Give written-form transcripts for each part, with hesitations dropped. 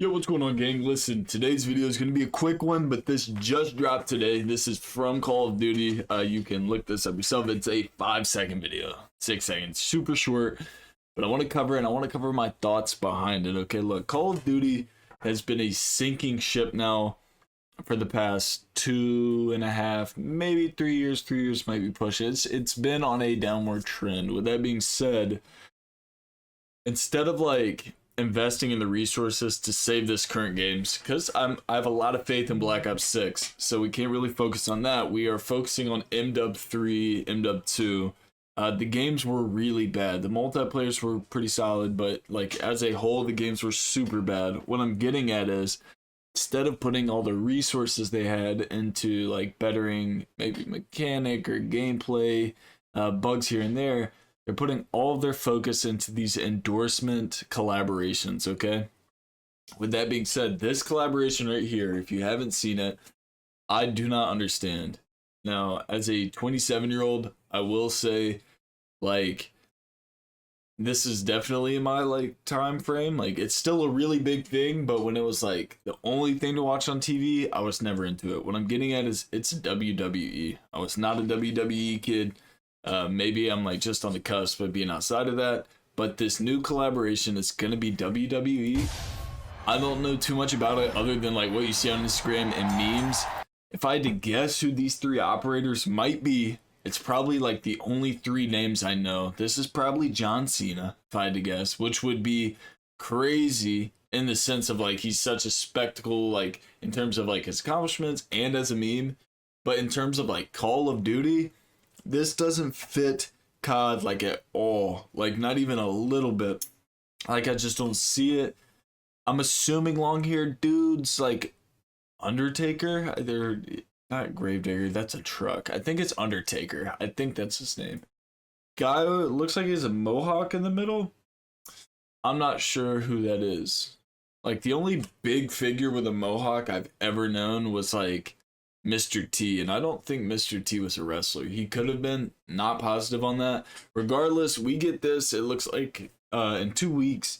Yo, what's going on, gang? Listen, today's video is going to be a quick one, but this just dropped today. This is from Call of Duty. You can look this up yourself. It's a 5-second video, 6 seconds, super short, but I want to cover it, and I want to cover my thoughts behind it. Okay, look, Call of Duty has been a sinking ship now for the past 2.5, maybe 3 years. 3 years might be pushing. It's been on a downward trend. With that being said, instead of like investing in the resources to save this current games, because I have a lot of faith in Black Ops 6, so we can't really focus on that. We are focusing on MWIII, MW2. The games were really bad. The multiplayers were pretty solid, but like as a whole, the games were super bad. What I'm getting at is, instead of putting all the resources they had into like bettering maybe mechanic or gameplay, bugs here and there, they're putting all of their focus into these endorsement collaborations, okay? With that being said, this collaboration right here, if you haven't seen it, I do not understand. Now, as a 27-year-old, I will say, like, this is definitely in my, like, time frame. Like, it's still a really big thing, but when it was, like, the only thing to watch on TV, I was never into it. What I'm getting at is, it's WWE. I was not a WWE kid. Maybe I'm like just on the cusp of being outside of that, but this new collaboration is gonna be WWE. I don't know too much about it other than like what you see on Instagram and memes. If I had to guess who these three operators might be, it's probably like the only three names I know. This is probably John Cena, if I had to guess, which would be crazy in the sense of like he's such a spectacle, like in terms of like his accomplishments and as a meme. But in terms of like Call of Duty, this doesn't fit COD like at all, like not even a little bit. Like I just don't see it. I'm assuming long-haired dudes like Undertaker. They're not Gravedigger. That's a truck. I think it's Undertaker. I think that's his name. Guy looks like he has a mohawk in the middle. I'm not sure who that is. Like the only big figure with a mohawk I've ever known was like Mr. T, and I don't think Mr. T was a wrestler. He could have been, not positive on that. Regardless, we get this, it looks like in 2 weeks.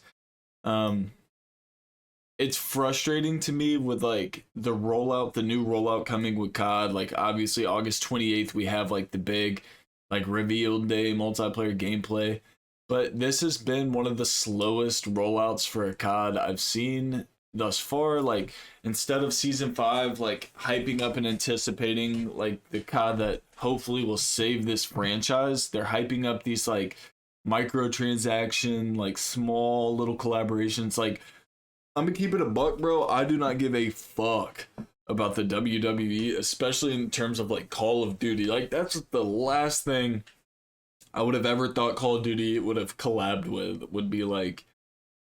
It's frustrating to me with like the rollout, the new rollout coming with COD. Like obviously August 28th we have like the big like reveal day multiplayer gameplay, but this has been one of the slowest rollouts for a COD I've seen thus far. Like instead of season 5 like hyping up and anticipating like the COD that hopefully will save this franchise, they're hyping up these like microtransaction, like small little collaborations. Like I'm gonna keep it a buck, bro. I do not give a fuck about the WWE, especially in terms of like Call of Duty. Like that's the last thing I would have ever thought Call of Duty would have collabed with, would be like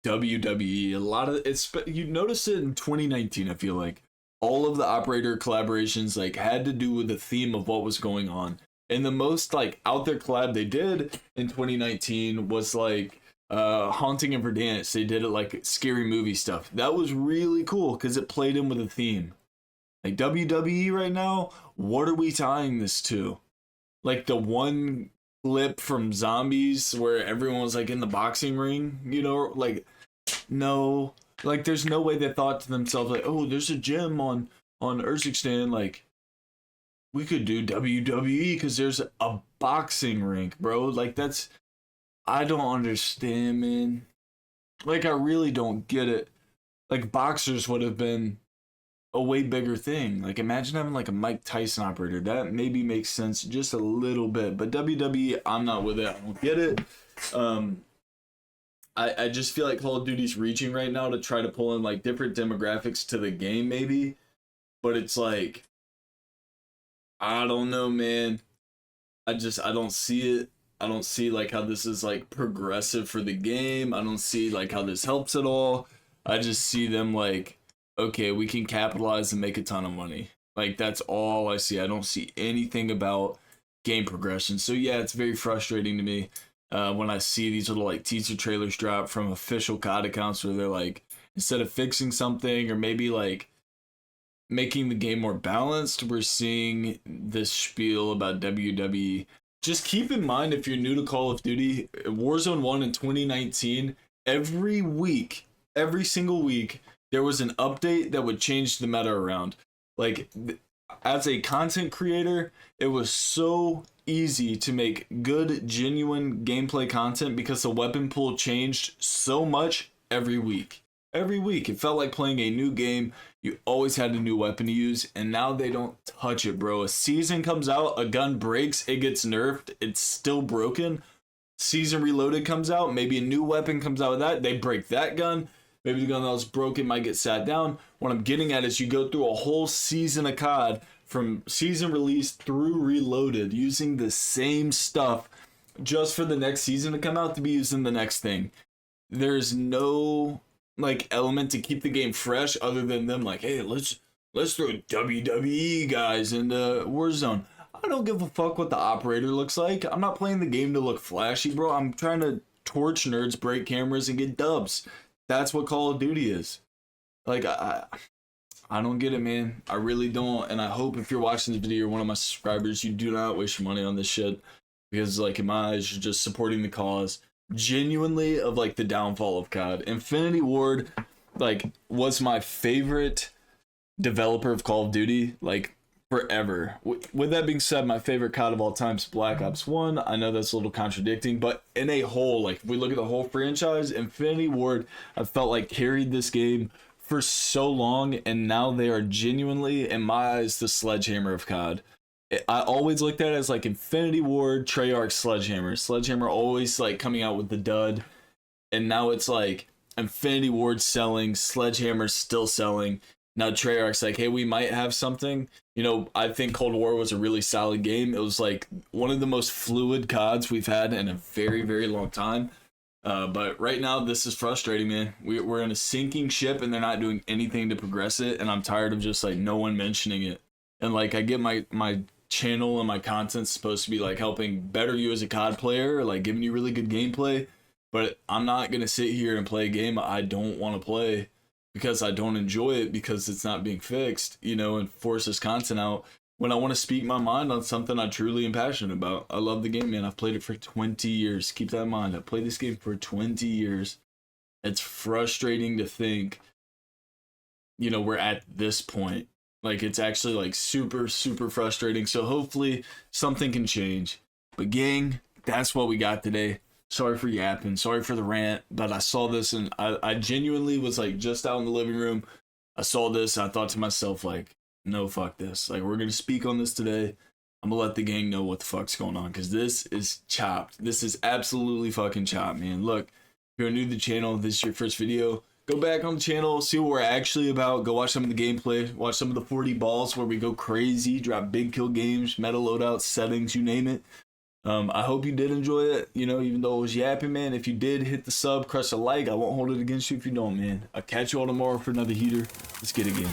WWE. A lot of it's, you notice it in 2019. I feel like all of the operator collaborations like had to do with the theme of what was going on, and the most like out there collab they did in 2019 was like Haunting in Verdansk. They did it like scary movie stuff. That was really cool because it played in with a theme. Like WWE right now, what are we tying this to? Like the one clip from Zombies where everyone was like in the boxing ring, you know, like no, like there's no way they thought to themselves like, oh, there's a gym on Urzikstan, like we could do WWE because there's a boxing rink, bro. Like that's, I don't understand, man. Like I really don't get it. Like boxers would have been a way bigger thing. Like imagine having like a Mike Tyson operator. That maybe makes sense just a little bit, but WWE, I'm not with it. I don't get it. I just feel like Call of Duty's reaching right now to try to pull in like different demographics to the game maybe, but it's like I don't know, man. I don't see it. I don't see like how this is like progressive for the game. I don't see like how this helps at all. I just see them like, okay, we can capitalize and make a ton of money. Like that's all I see. I don't see anything about game progression. So yeah, it's very frustrating to me when I see these little like teaser trailers drop from official COD accounts where they're like, instead of fixing something or maybe like making the game more balanced, we're seeing this spiel about WWE. Just keep in mind, if you're new to Call of Duty, Warzone 1 in 2019, every week, every single week, there was an update that would change the meta around. Like, as a content creator, it was so easy to make good, genuine gameplay content because the weapon pool changed so much every week. Every week, it felt like playing a new game. You always had a new weapon to use, and now they don't touch it, bro. A season comes out, a gun breaks, it gets nerfed, it's still broken. Season Reloaded comes out, maybe a new weapon comes out with that, they break that gun. Maybe the gun that was broken might get sat down. What I'm getting at is you go through a whole season of COD from season release through Reloaded using the same stuff just for the next season to come out to be used in the next thing. There's no like element to keep the game fresh other than them like, hey, let's throw WWE guys into Warzone. I don't give a fuck what the operator looks like. I'm not playing the game to look flashy, bro. I'm trying to torch nerds, break cameras, and get dubs. That's what Call of Duty is. Like, I don't get it, man. I really don't. And I hope if you're watching this video, you're one of my subscribers, you do not waste your money on this shit. Because, like, in my eyes, you're just supporting the cause. Genuinely of, like, the downfall of COD. Infinity Ward, like, was my favorite developer of Call of Duty, like, forever. With that being said, my favorite COD of all time is Black Ops 1. I know that's a little contradicting, but in a whole, like, if we look at the whole franchise, Infinity Ward, I felt like carried this game for so long, and now they are genuinely, in my eyes, the sledgehammer of COD. I always looked at it as like Infinity Ward, Treyarch, Sledgehammer. Sledgehammer always like coming out with the dud, and now it's like Infinity Ward selling, Sledgehammer still selling. Now Treyarch's like, hey, we might have something. You know, I think Cold War was a really solid game. It was like one of the most fluid CODs we've had in a very, very long time. But right now, this is frustrating, man. We're in a sinking ship, and they're not doing anything to progress it. And I'm tired of just like no one mentioning it. And like, I get my channel and my content's supposed to be like helping better you as a COD player, like giving you really good gameplay. But I'm not gonna sit here and play a game I don't want to play because I don't enjoy it because it's not being fixed, you know, and force this content out when I want to speak my mind on something I truly am passionate about. I love the game, man. I've played it for 20 years. Keep that in mind. I've played this game for 20 years. It's frustrating to think, you know, we're at this point. Like, it's actually like super, super frustrating. So hopefully something can change. But gang, that's what we got today. Sorry for yapping, sorry for the rant, but I saw this and I genuinely was like just out in the living room. I saw this and I thought to myself like, no, fuck this. Like, we're going to speak on this today. I'm going to let the gang know what the fuck's going on because this is chopped. This is absolutely fucking chopped, man. Look, if you're new to the channel, this is your first video, go back on the channel, see what we're actually about. Go watch some of the gameplay, watch some of the 40 balls where we go crazy, drop big kill games, meta loadouts, settings, you name it. I hope you did enjoy it, you know, even though it was yapping, man. If you did, hit the sub, crush a like. I won't hold it against you if you don't, man. I'll catch you all tomorrow for another heater. Let's get it again.